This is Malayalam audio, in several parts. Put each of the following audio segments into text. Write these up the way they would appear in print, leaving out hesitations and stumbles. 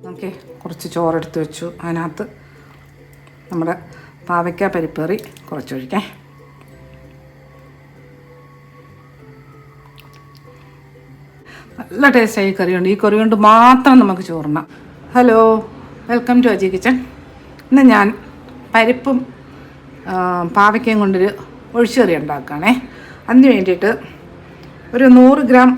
ഓക്കെ, കുറച്ച് ചോറെടുത്ത് വെച്ചു. അതിനകത്ത് നമ്മുടെ പാവയ്ക്ക പരിപ്പേറി കുറച്ചൊഴിക്കാം. നല്ല ടേസ്റ്റായി കറിയുണ്ട്. ഈ കറി കൊണ്ട് മാത്രം നമുക്ക് ചോറിനാം. Hello, welcome to Aji kitchen. ഇന്ന് ഞാൻ പരിപ്പും പാവയ്ക്കയും കൊണ്ടൊരു ഒഴിച്ചുകറി ഉണ്ടാക്കുകയാണേ. അതിന് വേണ്ടിയിട്ട് ഒരു 100 ഗ്രാം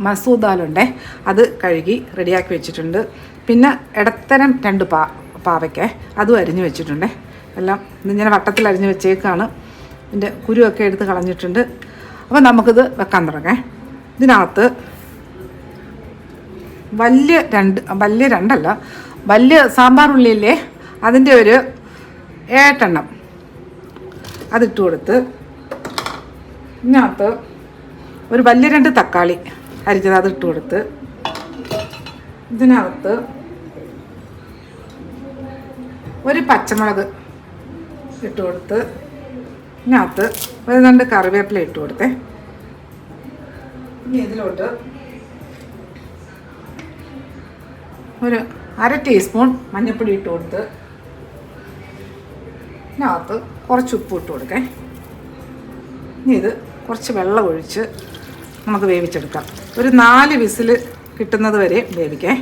മസൂർ ദാലുണ്ടേ, അത് കഴുകി റെഡിയാക്കി വെച്ചിട്ടുണ്ട്. പിന്നെ ഇടത്തരം 2 പാവയ്ക്ക അതും അരിഞ്ഞ് വെച്ചിട്ടുണ്ട്. എല്ലാം ഇങ്ങനെ വട്ടത്തിൽ അരിഞ്ഞ് വെച്ചേക്കാണ്. ഇതിൻ്റെ കുരുവൊക്കെ എടുത്ത് കളഞ്ഞിട്ടുണ്ട്. അപ്പോൾ നമുക്കിത് വെക്കാൻ തുടങ്ങാം. ഇതിനകത്ത് വലിയ സാമ്പാർ ഉള്ളിയില്ലേ, അതിൻ്റെ ഒരു 8 എണ്ണം അതിട്ട് കൊടുത്ത്, ഇതിനകത്ത് ഒരു വലിയ 2 തക്കാളി അരിഞ്ഞത് അതിട്ട് കൊടുത്ത്, ഇതിനകത്ത് ഒരു പച്ചമുളക് ഇട്ട് കൊടുത്ത്, ഇതിനകത്ത് ഒരു 2 കറിവേപ്പില ഇട്ട് കൊടുത്തേ. ഇനി ഇതിലോട്ട് ഒരു 1/2 ടീസ്പൂൺ മഞ്ഞൾപ്പൊടി ഇട്ട് കൊടുത്ത്, ഇതിനകത്ത് കുറച്ച് ഉപ്പ് ഇട്ട് കൊടുക്കേ. ഇനി ഇത് കുറച്ച് വെള്ളം ഒഴിച്ച് നമുക്ക് വേവിച്ചെടുക്കാം. ഒരു 4 വിസിൽ കിട്ടുന്നത് വരെ വേവിക്കേ.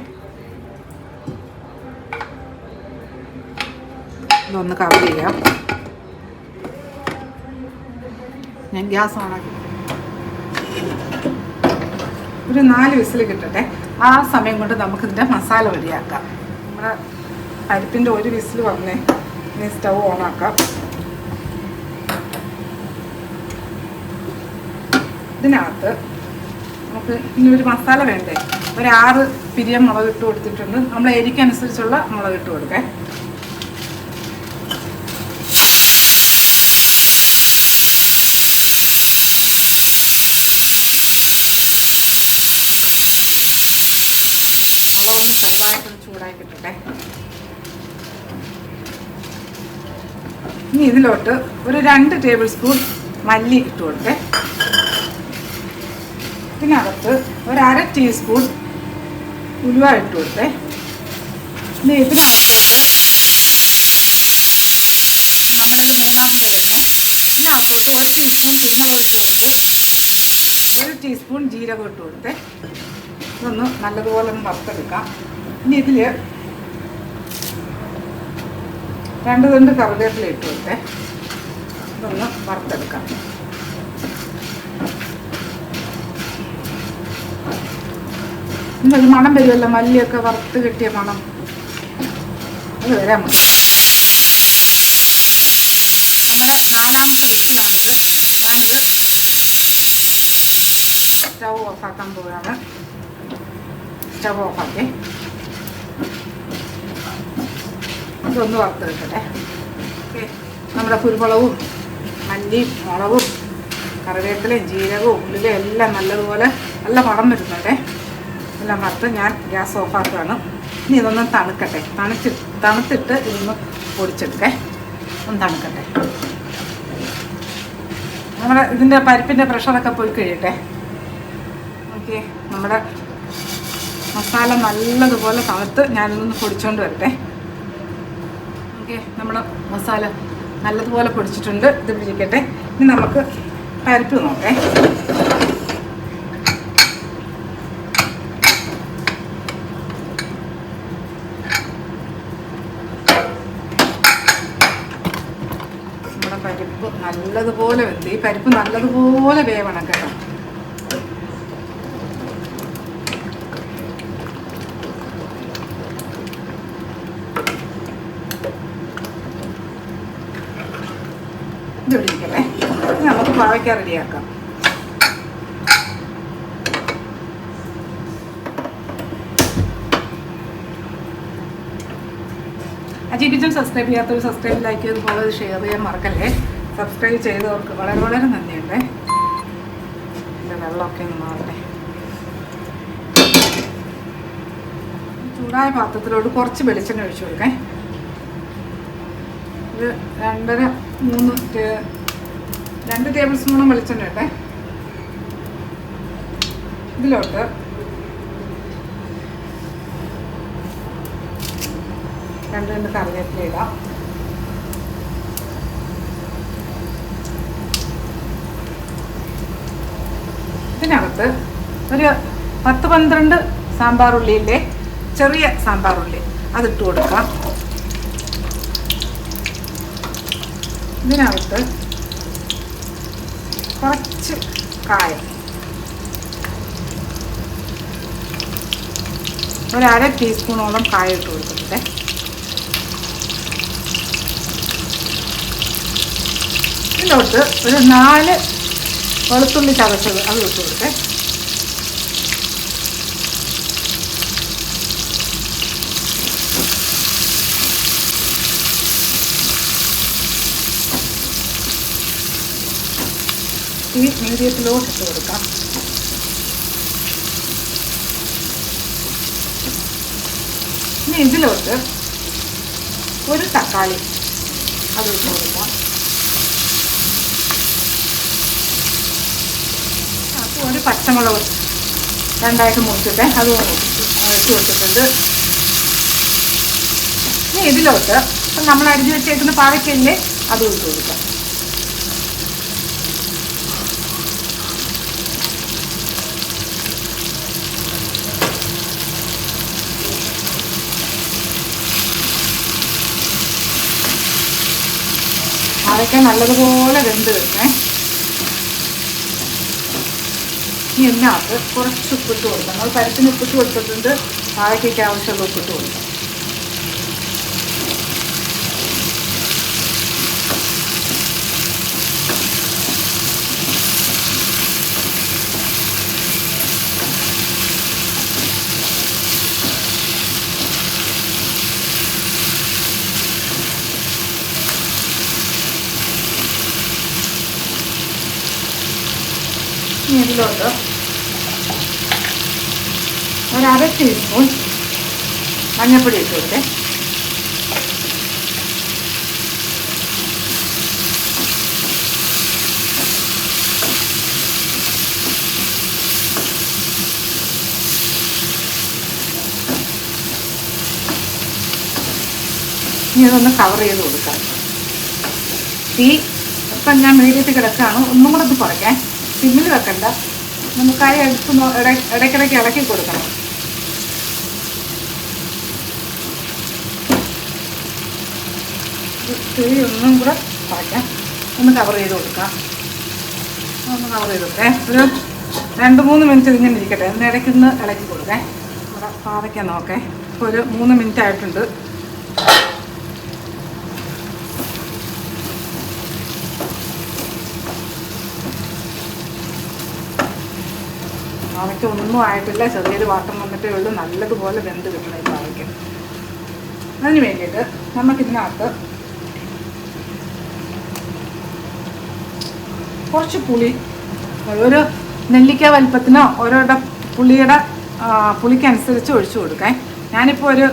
ഇതൊന്ന് കവർ ചെയ്യാം. ഞാൻ ഗ്യാസ് ഓണാക്കി ഒരു 4 വിസിൽ കിട്ടട്ടെ. ആ സമയം കൊണ്ട് നമുക്കിതിൻ്റെ മസാല റെഡിയാക്കാം. നമ്മുടെ പരിപ്പിൻ്റെ 1 വിസിൽ വന്നേ. ഇനി സ്റ്റൗ ഓണാക്കാം. ഇതിനകത്ത് നമുക്ക് ഇനി ഒരു മസാല വേണ്ടേ. ഒരു 6 പിരിയം മുളക് ഇട്ട് കൊടുത്തിട്ടുണ്ട്. നമ്മൾ എരിക്കനുസരിച്ചുള്ള മുളക് ഇട്ട് കൊടുക്കേ. മുളകൊന്ന് ചെറുതായിട്ടൊന്ന് ചൂടായി കിട്ടട്ടെ. ഇനി ഇതിലോട്ട് ഒരു 2 ടേബിൾ സ്പൂൺ മല്ലി ഇട്ട് കൊടുത്തേ. ഇതിനകത്ത് ഒരു 1/2 ടീസ്പൂൺ ഉലുവ ഇട്ട് കൊടുത്തേ. ഇനി ഇതിനകത്തോട്ട് നമ്മളൊരു 3-ാമത്തെ കഴിഞ്ഞ് ഇതിനകത്തോട്ട് 1 ടീസ്പൂൺ കുരുമുളക് ഇട്ട് കൊടുത്ത്, 1 ടീസ്പൂൺ ജീരകം ഇട്ട് കൊടുത്തേ. ഇതൊന്ന് നല്ലതുപോലെ ഒന്ന് വറുത്തെടുക്കാം. ഇനി ഇതിൽ 2 തുണ്ട് കറിവേപ്പില ഇട്ട് കൊടുത്തേ. ഇതൊന്ന് വറുത്തെടുക്കാം. ഇതൊരു മണം വരുമല്ലോ, മല്ലിയൊക്കെ വറുത്ത് കിട്ടിയ മണം, അത് വരാൻ മതി. നമ്മുടെ 4ാമത്തെ വിസിലാണിത്. ഞാനിത് സ്റ്റൗ ഓഫാക്കാൻ പോവുകയാണ്. സ്റ്റൗ ഓഫാക്കി ഇതൊന്ന് വറുത്ത് വെക്കട്ടെ. ഓക്കെ, നമ്മുടെ കുരുമുളകും മല്ലിയും മുളകും കറിവേപ്പിലയും ജീരകവും ഉള്ളിലും എല്ലാം നല്ലതുപോലെ നല്ല മണം വരുന്നുണ്ടേ. എല്ലാം വറുത്ത് ഞാൻ ഗ്യാസ് ഓഫാക്കുകയാണ്. ഇനി ഇതൊന്ന് തണുക്കട്ടെ. തണുത്തിട്ട് ഇതൊന്ന് പൊടിച്ചെടുക്കേ. ഒന്ന് തണുക്കട്ടെ. നമ്മുടെ ഇതിൻ്റെ പരിപ്പിൻ്റെ പ്രഷറൊക്കെ പോയി കഴിയട്ടെ. ഓക്കെ, നമ്മുടെ മസാല നല്ലതുപോലെ തണുത്ത് ഞാനിതൊന്ന് പൊടിച്ചുകൊണ്ട് വരട്ടെ. ഓക്കെ, നമ്മുടെ മസാല നല്ലതുപോലെ പൊടിച്ചിട്ടുണ്ട്. ഇത് പിടിക്കട്ടെ. ഇനി നമുക്ക് പരിപ്പ് നോക്കേ. നമ്മുടെ പരിപ്പ് നല്ലതുപോലെ വെന്ത്, ഈ പരിപ്പ് നല്ലതുപോലെ വേവണം കേട്ടോ. ഇത് പിടിക്കട്ടെ. നമുക്ക് പാവയ്ക്ക റെഡിയാക്കാം. അജി കിച്ചൺ സബ്സ്ക്രൈബ് ചെയ്യാത്തവർ സബ്സ്ക്രൈബ്, ലൈക്ക് ചെയ്ത് ഫോളോ ചെയ്ത് ഷെയർ ചെയ്യാൻ മറക്കല്ലേ. സബ്സ്ക്രൈബ് ചെയ്തവർക്ക് വളരെ വളരെ നന്ദിയുണ്ടേ. എൻ്റെ വെള്ളമൊക്കെ ഒന്ന് മാറട്ടെ. ചൂടായ പാത്രത്തിലോട്ട് കുറച്ച് വെളിച്ചെണ്ണ ഒഴിച്ചു കൊടുക്കേ. ഒരു 2 ടേബിൾ സ്പൂണും വെളിച്ചെണ്ണ ഇട്ടെ. ഇതിലോട്ട് രണ്ട് കറിവേപ്പില ഇടാം. ഇതിനകത്ത് ഒരു 10-12 സാമ്പാർ ഉള്ളിയില്ലേ, ചെറിയ സാമ്പാർ ഉള്ളി, അതിട്ട് കൊടുക്കാം. ഇതിനകത്ത് കുറച്ച് കായം, ഒരു 1/2 ടീസ്പൂണോളം കായം ഇട്ട് കൊടുക്കുന്നുണ്ട്. ഇതിലോട്ട് ഒരു 4 വെളുത്തുള്ളി ചതച്ചത് അത് ഇട്ട് കൊടുത്തേ. ഈ മീഡിയത്തിലോട്ട് ഇട്ട് കൊടുക്കാം. ഇനി ഇതിലോട്ട് ഒരു തക്കാളി അത് ഇട്ട് കൊടുക്കാം. അപ്പോൾ ഒരു പച്ചമുളക് 2 മുറിച്ചിട്ട് അത് ഇട്ട് കൊടുത്തിട്ടുണ്ട്. ഇനി ഇതിലോട്ട് നമ്മൾ അരിഞ്ഞ് വെച്ചേക്കുന്ന പാവയ്ക്കല്ലേ അതും ഇട്ട് കൊടുക്കാം. പാവയ്ക്ക നല്ലതുപോലെ വെന്ത് വെക്കേ. ഇനി ഇതിനകത്ത് കുറച്ച് ഉപ്പിട്ട് കൊടുക്കാം. നമ്മൾ പരിപ്പിന് ഉപ്പിട്ട് കൊടുത്തിട്ടുണ്ട്, പാവയ്ക്കയ്ക്ക് ആവശ്യമുള്ള ഉപ്പിട്ട് കൊടുക്കാം. ഇനി ഇതിലോട്ട് ഒരു 1/2 ടീസ്പൂൺ മഞ്ഞൾപ്പൊടി ഇട്ട് കൊടുത്തേ. ഇനി ഇതൊന്ന് കവർ ചെയ്ത് കൊടുക്കാം. തീ ഇപ്പം ഞാൻ മീഡിയത്തിൽ കിടക്കുകയാണ്. ഒന്നും കൂടെ ഇത് കുറയ്ക്കാൻ, സിമ്മിൽ വെക്കണ്ട, നമുക്കായി എടുത്ത് ഇടയ്ക്കിടയ്ക്ക് ഇളക്കി കൊടുക്കണം. തീ ഒന്നും കൂടെ കുറയ്ക്കാം. ഒന്ന് കവർ ചെയ്ത് കൊടുക്കാം. ഒന്ന് കവർ ചെയ്ത് കൊടുക്കേ. ഒരു 2-3 മിനിറ്റ് ഇങ്ങനെ ഇരിക്കട്ടെ. ഒന്ന് ഇടയ്ക്കൊന്ന് ഇളക്കി കൊടുക്കേ. ഇവിടെ പാവയ്ക്കാൻ നോക്കേ. ഇപ്പോൾ ഒരു 3 മിനിറ്റ് ആയിട്ടുണ്ട്. പാവയ്ക്ക ഒന്നും ആയിട്ടില്ല, ചെറിയൊരു വാട്ടം വന്നിട്ടേ ഉള്ളൂ. നല്ലതുപോലെ വെന്ത് കിട്ടണം ഈ പാവയ്ക്ക. അതിന് വേണ്ടിയിട്ട് നമുക്കിതിനകത്ത് കുറച്ച് പുളി, ഒരു നെല്ലിക്ക വലിപ്പത്തിനോ ഓരോരുടെ പുളിയുടെ പുളിക്കനുസരിച്ച് ഒഴിച്ചു കൊടുക്കാം. ഞാനിപ്പോൾ ഒരു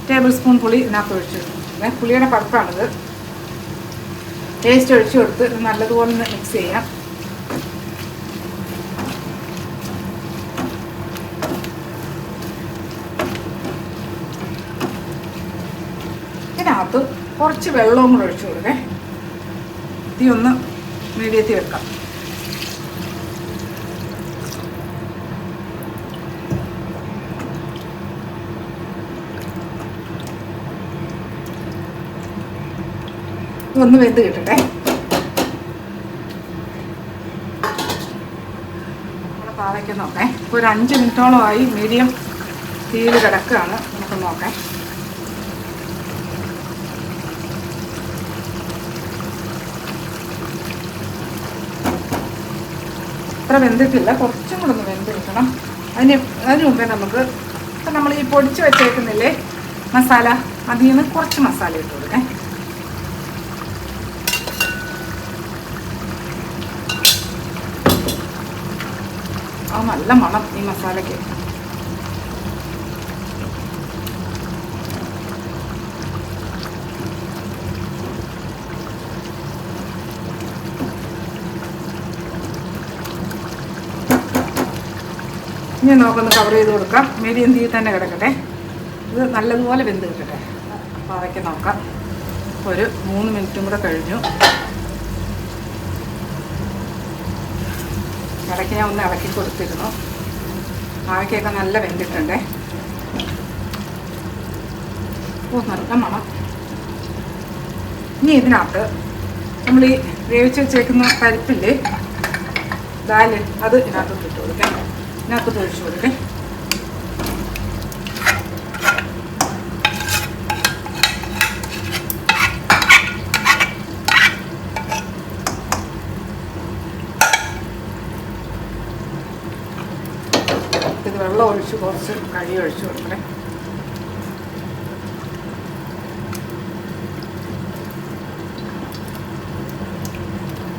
ടേബിൾ സ്പൂൺ പുളി ഇതിനകത്ത് ഒഴിച്ചു കൊടുക്കുന്നത്. പുളിയുടെ പഴുപ്പാണിത്. ടേസ്റ്റ് ഒഴിച്ചു കൊടുത്ത് നല്ലതുപോലെ മിക്സ് ചെയ്യാം. ഇതിനകത്ത് കുറച്ച് വെള്ളവും കൂടെ ഒഴിച്ചു കൊടുക്കേ. തീ ഒന്ന് മീഡിയത്തിൽ വെക്കാം. ഒന്ന് വെന്ത് കിട്ടട്ടെ. നമ്മുടെ പാവയ്ക്ക നോക്കേ. ഇപ്പോൾ ഒരു 5 മിനിറ്റോളമായി മീഡിയം തീയിൽ കിടക്കുകയാണ്. നമുക്ക് നോക്കാം. അത്ര വെന്തിട്ടില്ല, കുറച്ചും കൂടെ ഒന്ന് വെന്ത് കിട്ടണം. അതിന് മുമ്പേ നമുക്ക് ഇപ്പം നമ്മൾ ഈ പൊടിച്ച് വെച്ചേക്കുന്നില്ലേ മസാല, അതിൽ നിന്ന് കുറച്ച് മസാല ഇട്ട് കൊടുക്കേ. ആ നല്ല മണം ഈ മസാലയ്ക്ക്. ഇനി നമുക്കൊന്ന് കവർ ചെയ്ത് കൊടുക്കാം. മീഡിയം തീയിൽ തന്നെ കിടക്കട്ടെ. ഇത് നല്ലതുപോലെ വെന്ത് കിട്ടട്ടെ. പാവയ്ക്ക നോക്കാം. ഒരു 3 മിനിറ്റും കൂടെ കഴിഞ്ഞു. ഇടയ്ക്ക് ഞാൻ ഒന്ന് ഇളക്കി കൊടുത്തിരുന്നു. പാവയ്ക്കൊക്കെ നല്ല വെന്തിട്ടുണ്ടേ. നല്ല മണം. ഇനി ഇതിനകത്ത് നമ്മൾ ഈ വേവിച്ച് വെച്ചേക്കുന്ന പരിപ്പില്ലേ, ദാല്, അത് ഇതിനകത്തോട്ട് ഇട്ട് കൊടുക്കാം. ഇതിനകത്തോട്ട് ഒഴിച്ചു കൊടുക്കേ. ഇത് വെള്ളം ഒഴിച്ച് കുറച്ച് കഴി ഒഴിച്ചു കൊടുക്കണേ.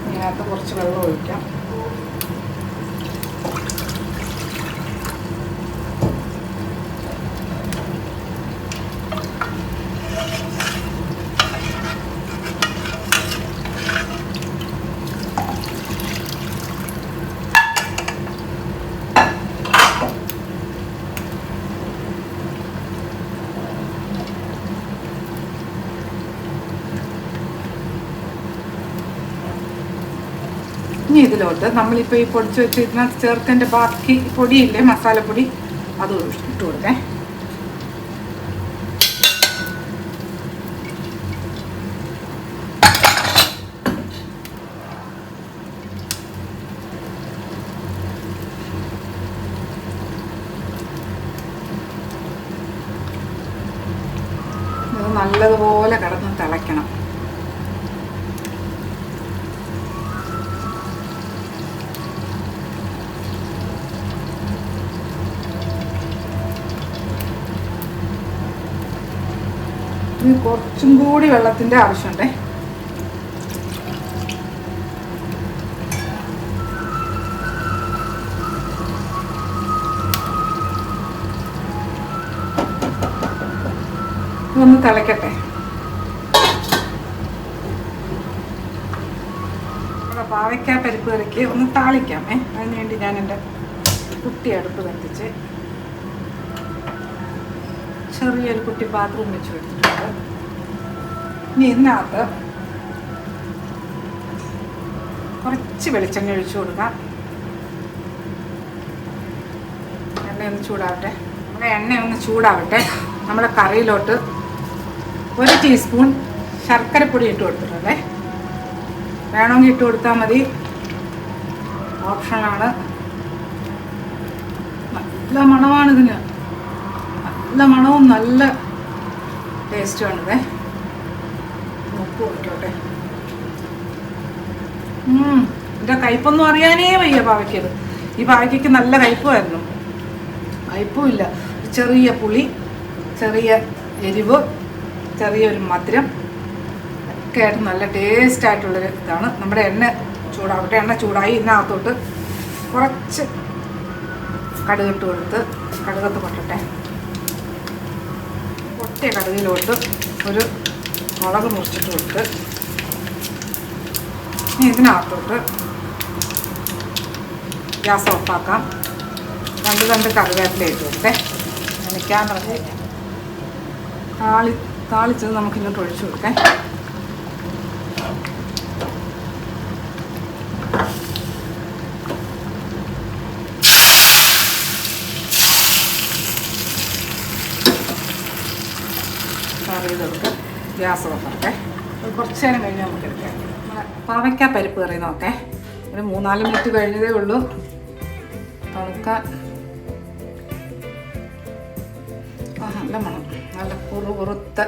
ഇതിനകത്ത് കുറച്ച് വെള്ളം ഒഴിക്കാം. ഇനി ഇതിലോട്ട് നമ്മളിപ്പോൾ ഈ പൊടിച്ച് വെച്ച് ഇതിനകത്ത് ചേർക്കേണ്ട ബാക്കി പൊടിയില്ലേ, മസാലപ്പൊടി, അത് ഇട്ട് കൊടുക്കേ. ഇത് നല്ലതുപോലെ കിടന്ന് തിളയ്ക്കണം. ഇനി കുറച്ചും കൂടി വെള്ളത്തിൻ്റെ ആവശ്യമുണ്ടേ. ഇതൊന്ന് തിളയ്ക്കട്ടെ. പാവയ്ക്ക പരിപ്പ് കറിക്ക് ഒന്ന് താളിക്കാം. അതിനുവേണ്ടി ഞാൻ എൻ്റെ കുട്ടി അടുപ്പ് കത്തിച്ച് ചെറിയൊരു കുട്ടി പാത്രം വെച്ച് എടുത്തിട്ടുണ്ട്. ഇനി ഇതിനകത്ത് കുറച്ച് വെളിച്ചെണ്ണ ഒഴിച്ചു കൊടുക്കാം. എണ്ണയൊന്ന് ചൂടാവട്ടെ. നമ്മുടെ എണ്ണയൊന്ന് ചൂടാവട്ടെ. നമ്മുടെ കറിയിലോട്ട് 1 ടീസ്പൂൺ ശർക്കരപ്പൊടി ഇട്ട് കൊടുത്തിട്ടുണ്ടേ. വേണമെങ്കിൽ ഇട്ട് കൊടുത്താൽ മതി, ഓപ്ഷനാണ്. നല്ല മണമാണിതിന്. നല്ല മണവും നല്ല ടേസ്റ്റുമാണിത്. ഉപ്പ് കൊടുക്കട്ടെ. ഇതിൻ്റെ കയ്പൊന്നും അറിയാനേ വയ്യ പാവയ്ക്കത്. ഈ പാവയ്ക്കയ്ക്ക് നല്ല കയ്പുമായിരുന്നു. കയ്പും ഇല്ല, ചെറിയ പുളി, ചെറിയ എരിവ്, ചെറിയൊരു മധുരം ഒക്കെ ആയിട്ട് നല്ല ടേസ്റ്റായിട്ടുള്ളൊരു ഇതാണ്. നമ്മുടെ എണ്ണ ചൂടാവട്ടെ. എണ്ണ ചൂടായി. ഇതിനകത്തോട്ട് കുറച്ച് കടുകിട്ട് കൊടുത്ത് കടുകത്ത് പൊട്ടട്ടെ. പൊട്ടിയ കടുകിലോട്ട് ഒരു മുളക് മുറിച്ചിട്ട് കൊടുത്ത് ഇനി ഇതിനകത്തോട്ട് ഗ്യാസ് ഓഫാക്കാം. 2 കറിവേപ്പില ഇട്ട് കൊടുത്തേ. നനയ്ക്കാൻ പറഞ്ഞ് താളിച്ചത് നമുക്കിങ്ങോട്ട് ഒഴിച്ചു കൊടുക്കാം. ഗ്യാസ് ഓഫാക്കട്ടെ. കുറച്ച് നേരം കഴിഞ്ഞ് നമുക്ക് എടുക്കാം. പാവയ്ക്ക പരിപ്പ് കറി നോക്കേ. ഒരു 3-4 മിനിറ്റ് കഴിഞ്ഞതേ ഉള്ളൂ തണുക്കാൻ. നല്ല മണം, നല്ല കുറുത്ത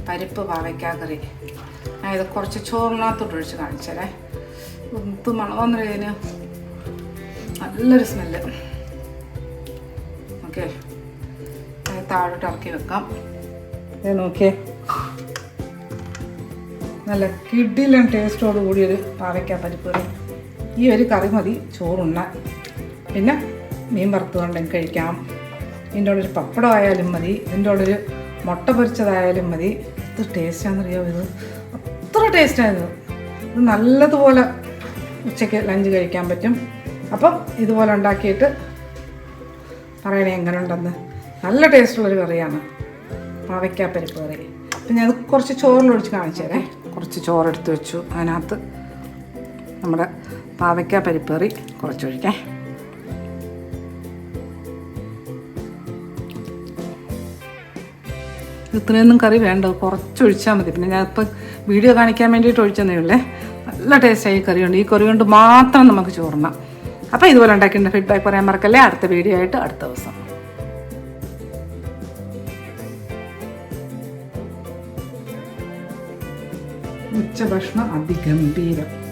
പരിപ്പ് പാവയ്ക്ക കറി. ഞാൻ ഇത് കുറച്ച് ചോറിനകത്തോട്ട് ഒഴിച്ച് കാണിച്ചേ. എന്ത് മണമെന്നതിന് നല്ലൊരു സ്മെല്ല്. ഓക്കെ, താഴോട്ട് ഇറക്കി വെക്കാം. നോക്കിയേ, നല്ല കിടിലൻ ടേസ്റ്റോട് കൂടിയൊരു പാവയ്ക്ക പരിപ്പ് കറി. ഈ ഒരു കറി മതി ചോറുണ്ണാൻ. പിന്നെ മീൻ വറുത്തുകൊണ്ടെങ്കിൽ കഴിക്കാം. ഇതിൻ്റെ ഉള്ളൊരു പപ്പടം ആയാലും മതി, ഇതിൻ്റെ ഉള്ളൊരു മുട്ട പൊരിച്ചതായാലും മതി. ഇത് ടേസ്റ്റാണെന്നറിയാമോ? ഇത് അത്ര ടേസ്റ്റായിരുന്നു. ഇത് നല്ലതുപോലെ ഉച്ചയ്ക്ക് ലഞ്ച് കഴിക്കാൻ പറ്റും. അപ്പം ഇതുപോലെ ഉണ്ടാക്കിയിട്ട് പറയണേ എങ്ങനെ ഉണ്ടെന്ന്. നല്ല ടേസ്റ്റുള്ളൊരു കറിയാണ് പാവയ്ക്ക പരിപ്പ് കറി. അപ്പം ഞാൻ കുറച്ച് ചോറിലൊഴിച്ച് കാണിച്ചു തരാം. കുറച്ച് ചോറെടുത്ത് വെച്ചു. അതിനകത്ത് നമ്മുടെ പാവയ്ക്ക പരിപ്പ് കറി കുറച്ചൊഴിക്കാം. ഇത്രയൊന്നും കറി വേണ്ട, കുറച്ചൊഴിച്ചാൽ മതി. പിന്നെ ഞാനിപ്പോൾ വീഡിയോ കാണിക്കാൻ വേണ്ടിയിട്ട് ഒഴിച്ചെന്നേ ഉള്ളേ. നല്ല ടേസ്റ്റായി കറിയുണ്ട്. ഈ കറി കൊണ്ട് മാത്രം നമുക്ക് ചോറിനാം. അപ്പോൾ ഇതുപോലെ ഉണ്ടാക്കിയിട്ട് ഫീഡ്ബാക്ക് പറയാൻ മറക്കല്ലേ. അടുത്ത വീഡിയോ ആയിട്ട് അടുത്ത ദിവസം. ഉച്ചഭക്ഷണം അതിഗംഭീരം.